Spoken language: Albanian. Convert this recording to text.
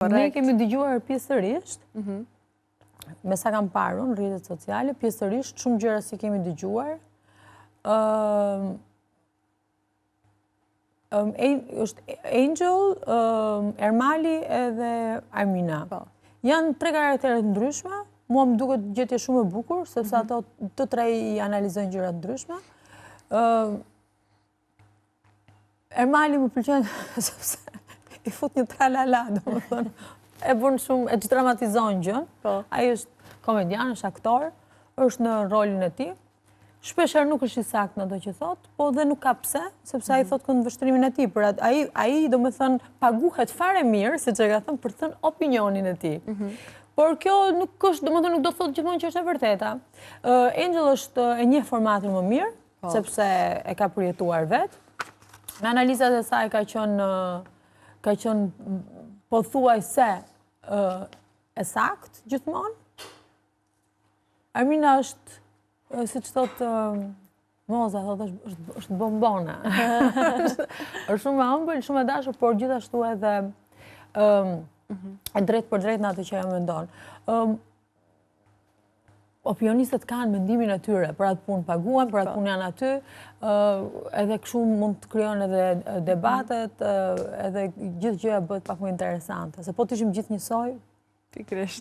Ne kemi dëgjuar pjesërisht, me sa kam parë në rrjetet sociale, pjesërisht shumë gjëra si kemi dëgjuar. Është Angel, Ermali edhe Armina. Janë tre karaktere të ndryshme, mua më duket gjetje shumë e bukur, sepse ato të tre i analizojnë gjëra të ndryshme. Ermali më pëlqen sepse i fut një tralala, domethënë, e bën shumë, e dramatizon gjën. Ai është komedian, është aktor, është në rolin e tij. Shpeshherë nuk është i saktë në ato që thot, po dhe nuk ka pse, sepse ai thot këndvështrimin e tij, por ai domethënë paguhet fare mirë, siç e ka thënë, për të thënë opinionin e tij. Por kjo nuk është, domethënë nuk do thotë gjithmonë që është e vërteta. Angel është e njeh formatin më mirë, sepse e ka përjetuar vetë. Në analizat e saj ka qenë pothuajse e saktë gjithmonë. Armina është, siç thotë Moza, thotë është bombona. Është shumë e ëmbël, shumë e dashur, por gjithashtu edhe e drejt për drejt në atë që ajo mendon. Opinionistët kanë mendimin e tyre, për atë punë paguhen, për atë punë janë aty, edhe kështu mund të krijon edhe debatet, edhe gjithë gjëja bëhet pak më interesante. Se po të ishim gjithë njësoj, pikërisht.